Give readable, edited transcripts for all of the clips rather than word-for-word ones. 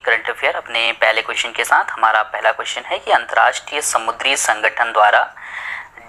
Current affair अपने पहले question के साथ। हमारा पहला क्वेश्चन है कि अंतर्राष्ट्रीय समुद्री संगठन द्वारा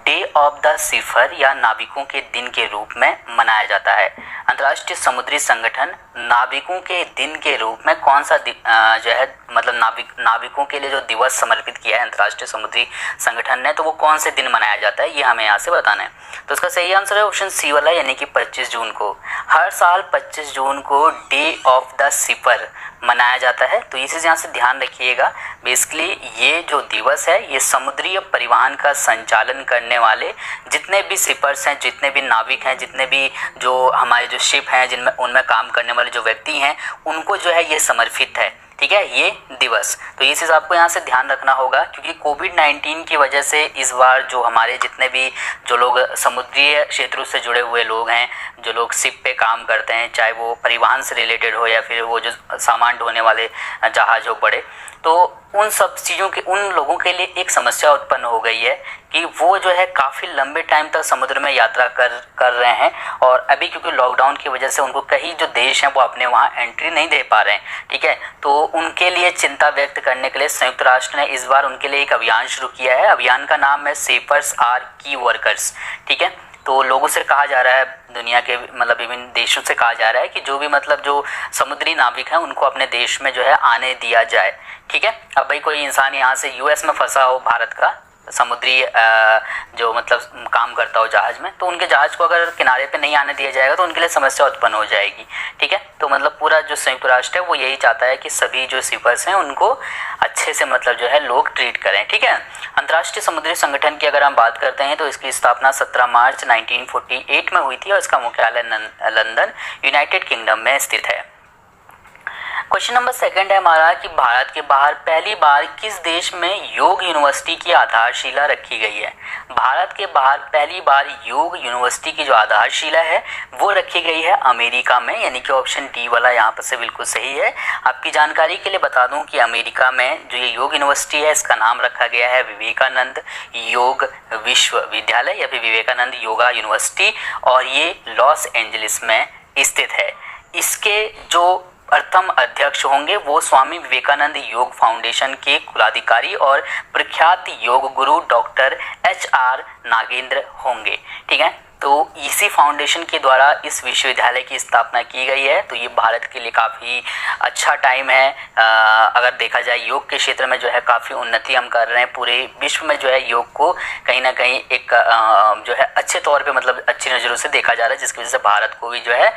डे ऑफ द सीफर या नाविकों के दिन के रूप में मनाया जाता है। अंतर्राष्ट्रीय समुद्री संगठन नाविकों के दिन के रूप में कौन सा जो है मतलब नाविकों के लिए जो दिवस समर्पित किया है अंतर्राष्ट्रीय समुद्री संगठन ने, तो वो कौन से दिन मनाया जाता है, ये हमें यहाँ से बताना है। तो इसका सही आंसर है ऑप्शन सी वाला, यानी कि 25 जून को। हर साल 25 जून को डे ऑफ द सीफर मनाया जाता है। तो इसी यहाँ से ध्यान रखिएगा, बेसिकली ये जो दिवस है ये समुद्री परिवहन का संचालन करने वाले जितने भी शिपर्स हैं, जितने भी नाविक हैं, जितने भी जो हमारे जो शिप हैं जिनमें उनमें काम करने वाले जो व्यक्ति हैं, उनको जो है ये समर्पित है, ठीक है, ये दिवस। तो ये चीज़ आपको यहाँ से ध्यान रखना होगा, क्योंकि कोविड-19 की वजह से इस बार जो हमारे जितने भी जो लोग समुद्रीय क्षेत्रों से जुड़े हुए लोग हैं, जो लोग शिप पे काम करते हैं, चाहे वो परिवहन से रिलेटेड हो या फिर वो जो सामान ढोने वाले जहाज हो बड़े, तो उन सब चीज़ों के उन लोगों के लिए एक समस्या उत्पन्न हो गई है कि वो जो है काफ़ी लंबे टाइम तक समुद्र में यात्रा कर रहे हैं, और अभी क्योंकि लॉकडाउन की वजह से उनको कई जो देश हैं वो अपने वहाँ एंट्री नहीं दे पा रहे हैं, ठीक है। तो उनके लिए चिंता व्यक्त करने के लिए संयुक्त राष्ट्र ने इस बार उनके लिए एक अभियान शुरू किया है। अभियान का नाम है सेफर्स आर की वर्कर्स, ठीक है। तो लोगों से कहा जा रहा है, दुनिया के मतलब विभिन्न देशों से कहा जा रहा है कि जो भी मतलब जो समुद्री नाविक हैं उनको अपने देश में जो है आने दिया जाए, ठीक है। अब भाई कोई इंसान यहाँ से यूएस में फंसा हो, भारत का समुद्री जो मतलब काम करता हो जहाज में, तो उनके जहाज को अगर किनारे पे नहीं आने दिया जाएगा तो उनके लिए समस्या उत्पन्न हो जाएगी, ठीक है। तो मतलब पूरा जो संयुक्त राष्ट्र है वो यही चाहता है कि सभी जो शिपर्स हैं उनको अच्छे से मतलब जो है लोग ट्रीट करें, ठीक है। अंतर्राष्ट्रीय समुद्री संगठन की अगर हम बात करते हैं तो इसकी स्थापना 17 मार्च 1948 में हुई थी और इसका मुख्यालय लंदन यूनाइटेड किंगडम में स्थित है। क्वेश्चन नंबर सेकंड है हमारा कि भारत के बाहर पहली बार किस देश में योग यूनिवर्सिटी की आधारशिला रखी गई है। भारत के बाहर पहली बार योग यूनिवर्सिटी की जो आधारशिला है वो रखी गई है अमेरिका में, यानी कि ऑप्शन डी वाला यहाँ पर से बिल्कुल सही है। आपकी जानकारी के लिए बता दूं कि अमेरिका में जो ये योग यूनिवर्सिटी है इसका नाम रखा गया है विवेकानंद योग विश्वविद्यालय या फिर विवेकानंद योगा यूनिवर्सिटी, और ये लॉस एंजलिस में स्थित है। इसके जो प्रथम अध्यक्ष होंगे वो स्वामी विवेकानंद योग फाउंडेशन के कुलाधिकारी और प्रख्यात योग गुरु डॉक्टर HR नागेंद्र होंगे, ठीक है। तो इसी फाउंडेशन के द्वारा इस विश्वविद्यालय की स्थापना की गई है। तो ये भारत के लिए काफ़ी अच्छा टाइम है। अगर देखा जाए योग के क्षेत्र में जो है काफ़ी उन्नति हम कर रहे हैं, पूरे विश्व में जो है योग को कहीं ना कहीं एक जो है अच्छे तौर पे मतलब अच्छी नज़रों से देखा जा रहा है, जिसकी वजह से भारत को भी जो है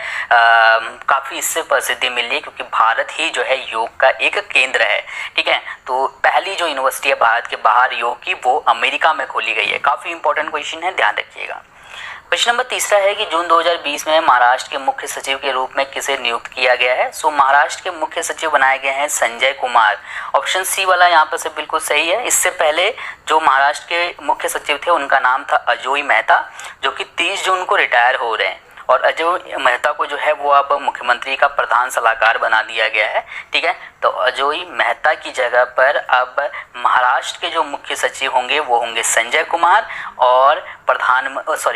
काफ़ी इससे प्रसिद्धि मिल रही है, क्योंकि भारत ही जो है योग का एक केंद्र है, ठीक है। तो पहली जो यूनिवर्सिटी है भारत के बाहर योग की वो अमेरिका में खोली गई है। काफ़ी इंपॉर्टेंट क्वेश्चन है, ध्यान रखिएगा। क्वेश्चन नंबर तीसरा है कि जून 2020 में महाराष्ट्र के मुख्य सचिव के रूप में किसे नियुक्त किया गया है। सो महाराष्ट्र के मुख्य सचिव बनाए गए हैं संजय कुमार, ऑप्शन सी वाला यहाँ पर से बिल्कुल सही है। इससे पहले जो महाराष्ट्र के मुख्य सचिव थे उनका नाम था अजोय मेहता, जो कि 30 जून को रिटायर हो रहे हैं, और अजोय मेहता को जो है वो अब मुख्यमंत्री का प्रधान सलाहकार बना दिया गया है, ठीक है। तो अजोय मेहता की जगह पर अब महाराष्ट्र के जो मुख्य सचिव होंगे वो होंगे संजय कुमार, और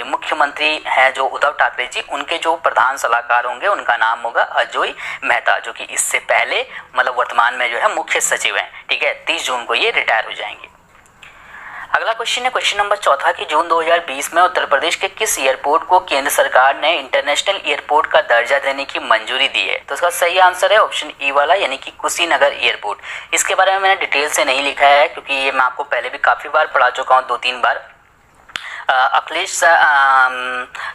मुख्यमंत्री हैं जो उद्धव ठाकरे जी, उनके जो प्रधान सलाहकार होंगे उनका नाम होगा अजोय मेहता, जो कि इससे पहले मतलब वर्तमान में जो है मुख्य सचिव हैं, ठीक है। 30 जून को ये रिटायर हो जाएंगे। अगला क्वेश्चन है क्वेश्चन नंबर चौथा कि जून 2020 में उत्तर प्रदेश के किस एयरपोर्ट को केंद्र सरकार ने इंटरनेशनल एयरपोर्ट का दर्जा देने की मंजूरी दी है। तो इसका सही आंसर है ऑप्शन ई वाला, यानी कि कुशीनगर एयरपोर्ट। इसके बारे में मैंने डिटेल से नहीं लिखा है, क्योंकि ये मैं आपको पहले भी काफ़ी बार पढ़ा चुका हूँ, 2-3 बार। अखिलेश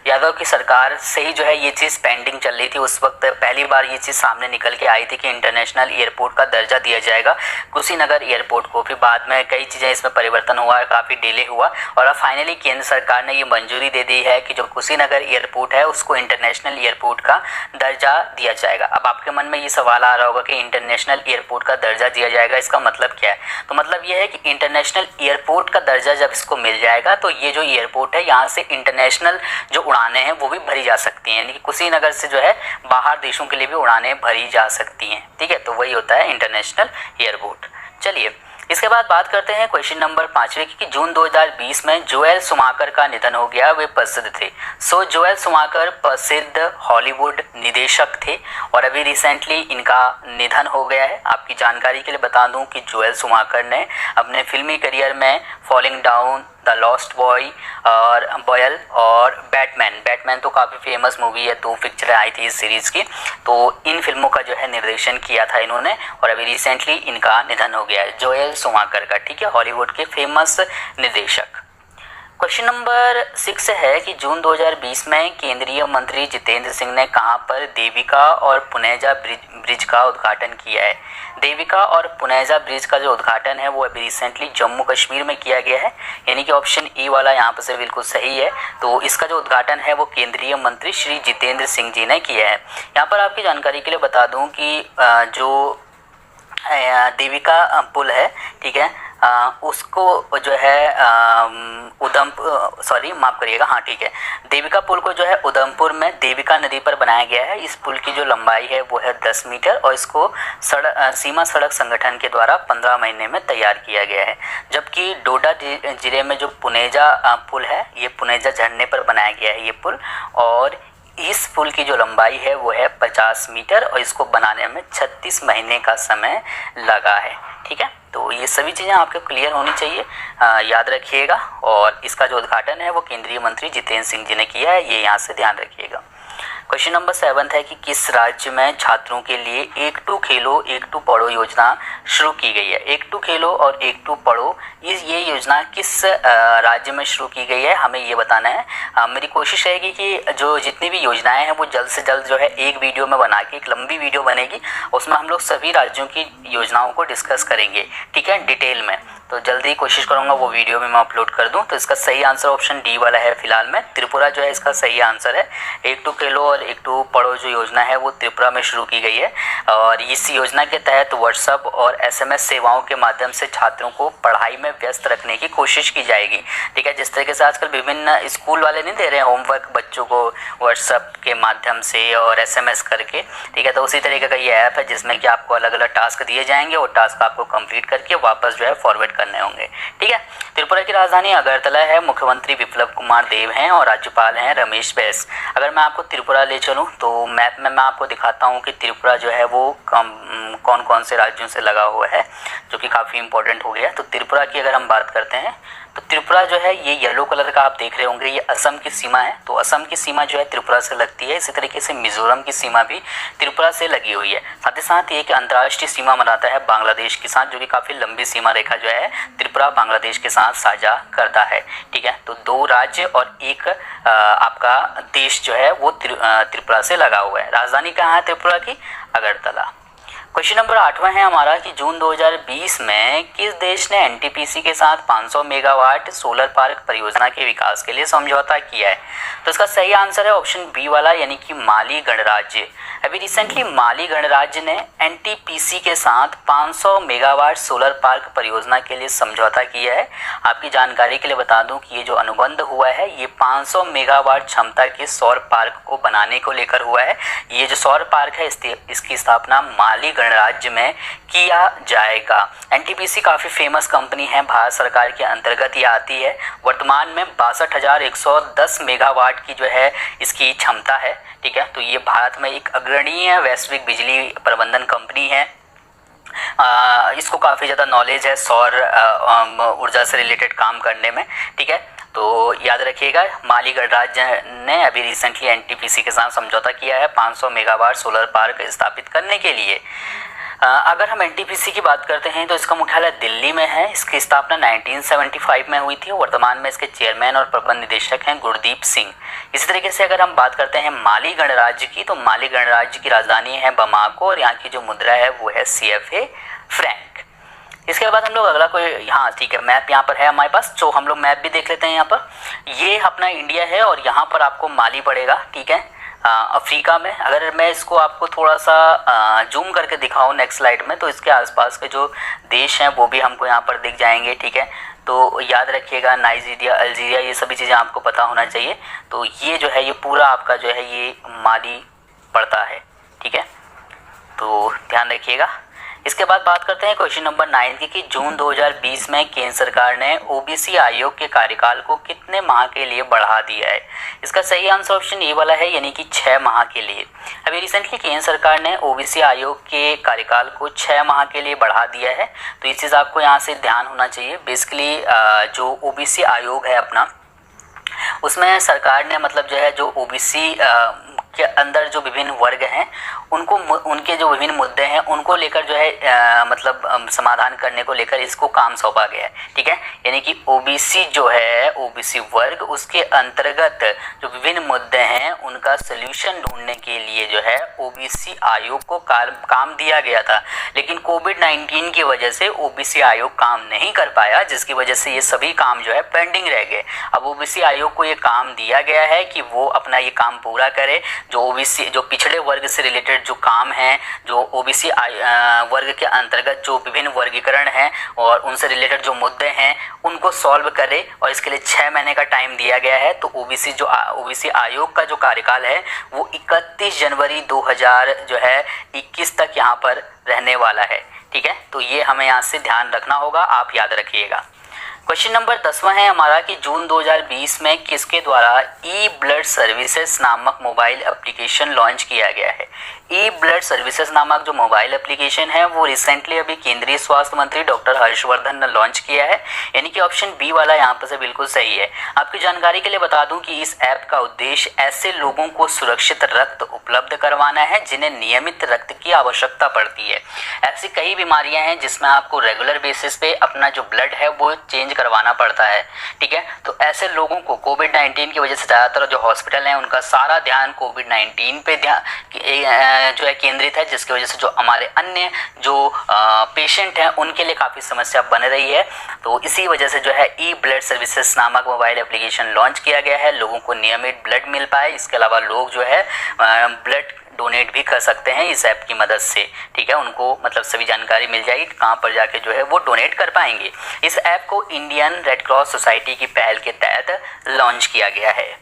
यादव की सरकार से ही जो है ये चीज़ पेंडिंग चल रही थी। उस वक्त पहली बार ये चीज़ सामने निकल के आई थी कि इंटरनेशनल एयरपोर्ट का दर्जा दिया जाएगा कुशीनगर एयरपोर्ट को। फिर बाद में कई चीज़ें इसमें परिवर्तन हुआ, काफ़ी डिले हुआ, और अब फाइनली केंद्र सरकार ने ये मंजूरी दे दी है कि जो कुशीनगर एयरपोर्ट है उसको इंटरनेशनल एयरपोर्ट का दर्जा दिया जाएगा। अब आपके मन में ये सवाल आ रहा होगा कि इंटरनेशनल एयरपोर्ट का दर्जा दिया जाएगा, इसका मतलब क्या है। तो मतलब ये है कि इंटरनेशनल एयरपोर्ट का दर्जा जब इसको मिल जाएगा तो ये जो एयरपोर्ट है यहाँ से इंटरनेशनल जो उड़ानें हैं वो भी भरी जा सकती हैं, यानी कि कुशीनगर से जो है बाहर देशों के लिए भी उड़ानें भरी जा सकती हैं, ठीक है। तो वही होता है इंटरनेशनल एयरपोर्ट। चलिए इसके बाद बात करते हैं क्वेश्चन नंबर 5वें की, जून 2020 में जोएल शुमाकर का निधन हो गया। वे प्रसिद्ध थे। जोएल शुमाकर प्रसिद्ध हॉलीवुड निदेशक थे और अभी रिसेंटली इनका निधन हो गया है। आपकी जानकारी के लिए बता दूं कि जोएल शुमाकर ने अपने फिल्मी करियर में falling down, the lost boy और बॉयल और बैटमैन तो काफ़ी फेमस मूवी है, 2 पिक्चरें आई थी इस सीरीज़ की, तो इन फिल्मों का जो है निर्देशन किया था इन्होंने और अभी रिसेंटली इनका निधन हो गया है, जोएल शुमाकर का। ठीक है, हॉलीवुड के फेमस निर्देशक। क्वेश्चन नंबर 6 है कि जून 2020 में केंद्रीय मंत्री जितेंद्र सिंह ने कहां पर देविका और पुनेजा ब्रिज का उद्घाटन किया है। देविका और पुनेजा ब्रिज का जो उद्घाटन है वो अभी रिसेंटली जम्मू कश्मीर में किया गया है, यानी कि ऑप्शन ए वाला यहाँ पर से बिल्कुल सही है। तो इसका जो उद्घाटन है वो केंद्रीय मंत्री श्री जितेंद्र सिंह जी ने किया है। यहाँ पर आपकी जानकारी के लिए बता दूं कि जो देविका पुल है, ठीक है, उसको जो है माफ़ करिएगा, हाँ ठीक है, देविका पुल को जो है उधमपुर में देविका नदी पर बनाया गया है। इस पुल की जो लंबाई है वो है 10 मीटर और इसको सीमा सड़क संगठन के द्वारा 15 महीने में तैयार किया गया है। जबकि डोडा जिले में जो पुनेजा पुल है, ये पुनेजा झरने पर बनाया गया है ये पुल, और इस पुल की जो लंबाई है वो है 50 मीटर और इसको बनाने में 36 महीने का समय लगा है। ठीक है, तो ये सभी चीज़ें आपको क्लियर होनी चाहिए, याद रखिएगा। और इसका जो उद्घाटन है वो केंद्रीय मंत्री जितेंद्र सिंह जी ने किया है, ये यहाँ से ध्यान रखिएगा। क्वेश्चन नंबर 7 है कि किस राज्य में छात्रों के लिए एक टू खेलो एक टू पढ़ो योजना शुरू की गई है। एक टू खेलो और एक टू पढ़ो, ये योजना किस राज्य में शुरू की गई है, हमें ये बताना है। मेरी कोशिश रहेगी कि जो जितनी भी योजनाएं हैं वो जल्द से जल्द जो है एक वीडियो में बना के, एक लंबी वीडियो बनेगी, उसमें हम लोग सभी राज्यों की योजनाओं को डिस्कस करेंगे, ठीक है, डिटेल में। तो जल्दी कोशिश करूंगा वो वीडियो में मैं अपलोड कर दूं। तो इसका सही आंसर ऑप्शन डी वाला है। फिलहाल में त्रिपुरा जो है इसका सही आंसर है। एक टू खेलो और एक टू पढ़ो जो योजना है वो त्रिपुरा में शुरू की गई है और इस योजना के तहत व्हाट्सएप और एसएमएस सेवाओं के माध्यम से छात्रों को पढ़ाई में व्यस्त रखने की कोशिश की जाएगी। ठीक है, जिस तरीके से आजकल विभिन्न स्कूल वाले नहीं दे रहे हैं होमवर्क बच्चों को व्हाट्सएप के माध्यम से और एसएमएस करके, ठीक है, तो उसी तरीके का ये ऐप है जिसमें कि आपको अलग अलग टास्क दिए जाएंगे और टास्क आपको कंप्लीट करके वापस जो है फॉरवर्ड करने होंगे। ठीक है, त्रिपुरा की राजधानी अगरतला है, मुख्यमंत्री विप्लव कुमार देव हैं और राज्यपाल हैं रमेश बैस। अगर मैं आपको त्रिपुरा ले चलूं तो मैप में मैं आपको दिखाता हूं कि त्रिपुरा जो है वो कौन कौन से राज्यों से लगा हुआ है, जो कि काफ़ी इंपॉर्टेंट हो गया। तो त्रिपुरा की अगर हम बात करते हैं तो त्रिपुरा जो है ये येलो कलर का आप देख रहे होंगे, ये असम की सीमा है। तो असम की सीमा जो है त्रिपुरा से लगती है। इसी तरीके से मिजोरम की सीमा भी त्रिपुरा से लगी हुई है। साथ ही साथ ये एक अंतर्राष्ट्रीय सीमा बनाता है बांग्लादेश के साथ, जो कि काफ़ी लंबी सीमा रेखा जो है त्रिपुरा बांग्लादेश के साथ साझा करता है। ठीक है, तो 2 राज्य और एक आपका देश जो है वो त्रिपुरा से लगा हुआ है। राजधानी कहाँ है त्रिपुरा की? अगरतला। क्वेश्चन नंबर 8वां है हमारा कि जून 2020 में किस देश ने एनटीपीसी के साथ 500 मेगावाट सोलर पार्क परियोजना के विकास के लिए समझौता किया है। तो इसका सही आंसर है ऑप्शन बी वाला, यानी कि माली गणराज्य। अभी रिसेंटली माली गणराज्य ने एनटीपीसी के साथ 500 मेगावाट सोलर पार्क परियोजना के लिए समझौता किया है। आपकी जानकारी के लिए बता दूं कि ये जो अनुबंध हुआ है ये 500 मेगावाट क्षमता के सौर पार्क को बनाने को लेकर हुआ है। ये जो सौर पार्क है इसकी स्थापना माली गणराज्य में किया जाएगा। एनटीपीसी काफ़ी फेमस कंपनी है, भारत सरकार के अंतर्गत ये आती है। वर्तमान में 62,110 मेगावाट की जो है इसकी क्षमता है। ठीक है, तो ये भारत में एक अग्रणीय वैश्विक बिजली प्रबंधन कंपनी है। इसको काफ़ी ज़्यादा नॉलेज है सौर ऊर्जा से रिलेटेड काम करने में। ठीक है, तो याद रखिएगा माली गणराज्य ने अभी रिसेंटली एनटीपीसी के साथ समझौता किया है 500 मेगावाट सोलर पार्क स्थापित करने के लिए। अगर हम एनटीपीसी की बात करते हैं तो इसका मुख्यालय दिल्ली में है। इसकी स्थापना 1975 में हुई थी। वर्तमान में इसके चेयरमैन और प्रबंध निदेशक हैं गुरदीप सिंह। इसी तरीके से अगर हम बात करते हैं माली गणराज्य की, तो माली गणराज्य की राजधानी है बमाको और यहाँ की जो मुद्रा है वो है CFA फ्रैंक। इसके बाद हम लोग अगला कोई, हाँ ठीक है, मैप यहाँ पर है हमारे पास, तो हम लोग मैप भी देख लेते हैं। यहाँ पर ये अपना इंडिया है और यहाँ पर आपको माली पड़ेगा। ठीक है, अफ्रीका में। अगर मैं इसको आपको थोड़ा सा जूम करके दिखाऊं नेक्स्ट स्लाइड में, तो इसके आसपास के जो देश हैं वो भी हमको यहाँ पर दिख जाएंगे। ठीक है, तो याद रखिएगा नाइजीरिया, अल्जीरिया, ये सभी चीज़ें आपको पता होना चाहिए। तो ये जो है ये पूरा आपका जो है ये माली पड़ता है। ठीक है, तो ध्यान रखिएगा। इसके बाद बात करते हैं क्वेश्चन नंबर 9 की कि जून 2020 में केंद्र सरकार ने ओबीसी आयोग के कार्यकाल को कितने माह के लिए बढ़ा दिया है। इसका सही आंसर ऑप्शन ए वाला है, यानी कि 6 माह के लिए। अभी रिसेंटली केंद्र सरकार ने ओबीसी आयोग के कार्यकाल को 6 माह के लिए बढ़ा दिया है, तो इस चीज़ आपको यहाँ से ध्यान होना चाहिए। बेसिकली जो ओबीसी आयोग है अपना, उसमें सरकार ने मतलब जो है जो ओबीसी के अंदर जो विभिन्न वर्ग हैं उनको उनके जो विभिन्न मुद्दे हैं उनको लेकर जो है मतलब समाधान करने को लेकर इसको काम सौंपा गया है। ठीक है, यानी कि ओबीसी जो है, ओबीसी वर्ग, उसके अंतर्गत जो विभिन्न मुद्दे हैं उनका सल्यूशन ढूंढने के लिए जो है ओबीसी आयोग को काम दिया गया था। लेकिन कोविड-19 की वजह से ओबीसी आयोग काम नहीं कर पाया, जिसकी वजह से ये सभी काम जो है पेंडिंग रह गए। अब ओबीसी आयोग को ये काम दिया गया है कि वो अपना ये काम पूरा करे। जो ओबीसी, जो पिछड़े वर्ग से रिलेटेड जो काम है, जो ओबीसी वर्ग के अंतर्गत जो विभिन्न वर्गीकरण हैं और उनसे रिलेटेड जो मुद्दे हैं उनको सॉल्व करे, और इसके लिए 6 महीने का टाइम दिया गया है। तो ओबीसी आयोग का जो कार्यकाल है वो 31 जनवरी 2021 तक यहाँ पर रहने वाला है। ठीक है, तो ये हमें यहाँ से ध्यान रखना होगा, आप याद रखिएगा। क्वेश्चन नंबर 10वां है हमारा कि जून 2020 में किसके द्वारा ई ब्लड सर्विसेज नामक मोबाइल एप्लीकेशन लॉन्च किया गया है। ई ब्लड सर्विसेज नामक जो मोबाइल एप्लीकेशन है वो रिसेंटली अभी केंद्रीय स्वास्थ्य मंत्री डॉक्टर हर्षवर्धन ने लॉन्च किया है, यानी कि ऑप्शन बी वाला यहाँ पर से बिल्कुल सही है। आपकी जानकारी के लिए बता दूं कि इस ऐप का उद्देश्य ऐसे लोगों को सुरक्षित रक्त उपलब्ध करवाना है जिन्हें नियमित रक्त की आवश्यकता पड़ती है। ऐसी कई बीमारियां हैं जिसमें आपको रेगुलर बेसिस पे अपना जो ब्लड है वो चेंज करवाना पड़ता है। ठीक है, तो ऐसे लोगों को कोविड-19 की वजह से ज़्यादातर जो हॉस्पिटल हैं उनका सारा ध्यान कोविड-19 पे जो है केंद्रित है, जिसकी वजह से जो हमारे अन्य जो पेशेंट हैं उनके लिए काफ़ी समस्या बन रही है। तो इसी वजह से जो है ई ब्लड सर्विसेज नामक मोबाइल एप्लीकेशन लॉन्च किया गया है, लोगों को नियमित ब्लड मिल पाए। इसके अलावा लोग जो है ब्लड डोनेट भी कर सकते हैं इस ऐप की मदद से। ठीक है, उनको मतलब सभी जानकारी मिल जाएगी कहाँ पर जाके जो है वो डोनेट कर पाएंगे। इस ऐप को इंडियन रेड क्रॉस सोसाइटी की पहल के तहत लॉन्च किया गया है।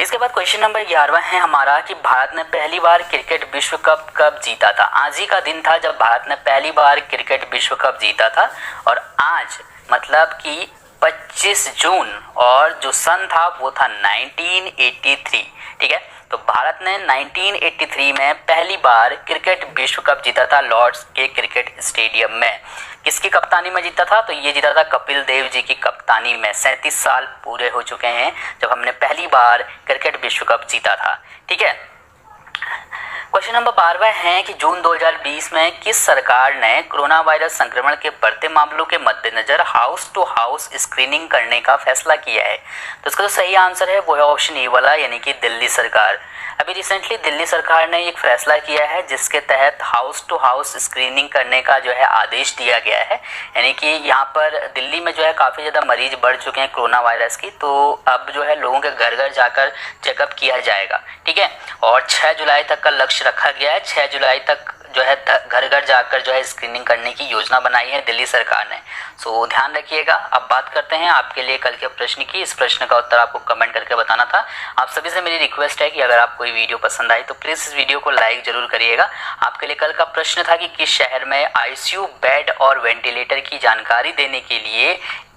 इसके बाद क्वेश्चन नंबर 11वां है हमारा कि भारत ने पहली बार क्रिकेट विश्व कप कब जीता था। आज ही का दिन था जब भारत ने पहली बार क्रिकेट विश्व कप जीता था, और आज मतलब कि 25 जून, और जो सन था वो था 1983। ठीक है, तो भारत ने 1983 में पहली बार क्रिकेट विश्व कप जीता था लॉर्ड्स के क्रिकेट स्टेडियम में। किसकी कप्तानी में जीता था? तो ये जीता था कपिल देव जी की कप्तानी में। 37 साल पूरे हो चुके हैं जब हमने पहली बार क्रिकेट विश्व कप जीता था। ठीक है, क्वेश्चन नंबर 12वां है कि जून 2020 में किस सरकार ने कोरोना वायरस संक्रमण के बढ़ते मामलों के मद्देनजर हाउस टू हाउस स्क्रीनिंग करने का फैसला किया है। तो इसका जो सही आंसर है वो है ऑप्शन ए वाला, यानी कि दिल्ली सरकार। अभी रिसेंटली दिल्ली सरकार ने एक फैसला किया है जिसके तहत हाउस टू हाउस स्क्रीनिंग करने का जो है आदेश दिया गया है, यानी कि यहाँ पर दिल्ली में जो है काफ़ी ज़्यादा मरीज बढ़ चुके हैं कोरोना वायरस की, तो अब जो है लोगों के घर घर जाकर चेकअप किया जाएगा। ठीक है, और 6 जुलाई तक का लक्ष्य रखा गया है। 6 जुलाई तक जो है घर घर जाकर जो है स्क्रीनिंग करने की योजना बनाई है दिल्ली सरकार ने। सो ध्यान रखिएगा। अब बात करते हैं आपके लिए कल के प्रश्न की। इस प्रश्न का उत्तर आपको कमेंट करके बताना था। आप सभी से मेरी रिक्वेस्ट है कि अगर आपको ये वीडियो पसंद आई तो प्लीज़ इस वीडियो को लाइक जरूर करिएगा। आपके लिए कल का प्रश्न था कि किस शहर में आईसीयू बेड और वेंटिलेटर की जानकारी देने के लिए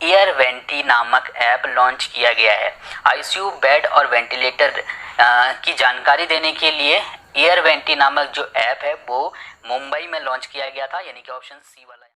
एयर वेंटी नामक ऐप लॉन्च किया गया है। आईसीयू बेड और वेंटिलेटर की जानकारी देने के लिए एयर वेंटी नामक जो ऐप है वो मुंबई में लॉन्च किया गया था, यानी कि ऑप्शन सी वाला।